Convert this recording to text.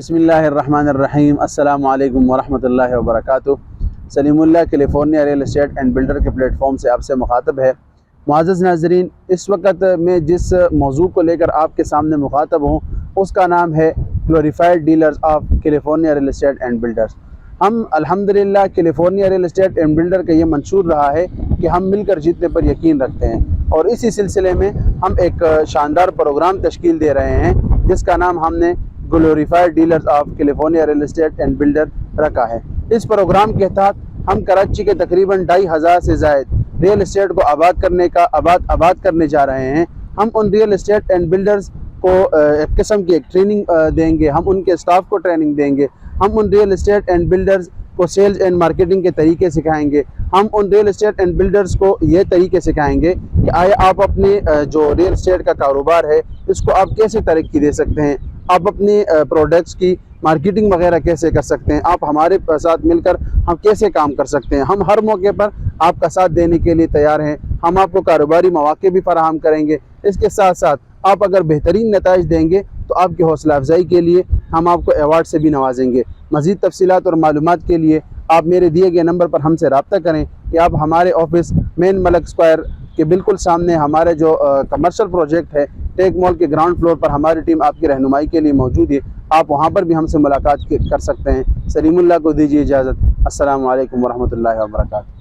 بسم اللہ الرحمن الرحیم۔ السلام علیکم ورحمۃ اللہ وبرکاتہ۔ Saleem Ullah California real estate and builder کے پلیٹ فارم سے آپ سے مخاطب ہے۔ معزز ناظرین، اس وقت میں جس موضوع کو لے کر آپ کے سامنے مخاطب ہوں اس کا نام ہے glorified dealers of California real estate and builders. ہم الحمدللہ California real estate and builder کا یہ منشور رہا ہے کہ ہم مل کر جیتنے پر یقین رکھتے ہیں، اور اسی سلسلے میں ہم ایک شاندار پروگرام تشکیل دے رہے ہیں جس کا نام ہم نے glorified dealers of California real estate and builder رکھا ہے۔ اس پروگرام کے تحت ہم کراچی کے تقریباً 2500 سے زائد ریئل اسٹیٹ کو آباد کرنے جا رہے ہیں۔ ہم in real estate and builders کو ایک قسم کی ایک ٹریننگ دیں گے، ہم ان کے اسٹاف کو ٹریننگ دیں گے، ہم in real estate and builders کو سیلز اینڈ مارکیٹنگ کے طریقے سکھائیں گے، ہم in real estate and builders کو یہ طریقے سکھائیں گے کہ آیا آپ اپنے جو ریئل اسٹیٹ کا کاروبار ہے اس کو آپ کیسے ترقی دے سکتے ہیں، آپ اپنی پروڈکٹس کی مارکیٹنگ وغیرہ کیسے کر سکتے ہیں، آپ ہمارے ساتھ مل کر ہم کیسے کام کر سکتے ہیں۔ ہم ہر موقع پر آپ کا ساتھ دینے کے لیے تیار ہیں۔ ہم آپ کو کاروباری مواقع بھی فراہم کریں گے۔ اس کے ساتھ ساتھ آپ اگر بہترین نتائج دیں گے تو آپ کی حوصلہ افزائی کے لیے ہم آپ کو ایوارڈ سے بھی نوازیں گے۔ مزید تفصیلات اور معلومات کے لیے آپ میرے دیے گئے نمبر پر ہم سے رابطہ کریں، یا آپ ہمارے آفس مین ملک اسکوائر کے بالکل سامنے ہمارے جو کمرشل پروجیکٹ ہے ٹیک مال کے گراؤنڈ فلور پر ہماری ٹیم آپ کی رہنمائی کے لیے موجود ہے، آپ وہاں پر بھی ہم سے ملاقات کر سکتے ہیں۔ سلیم اللہ کو دیجیے اجازت۔ السلام علیکم ورحمۃ اللہ وبرکاتہ۔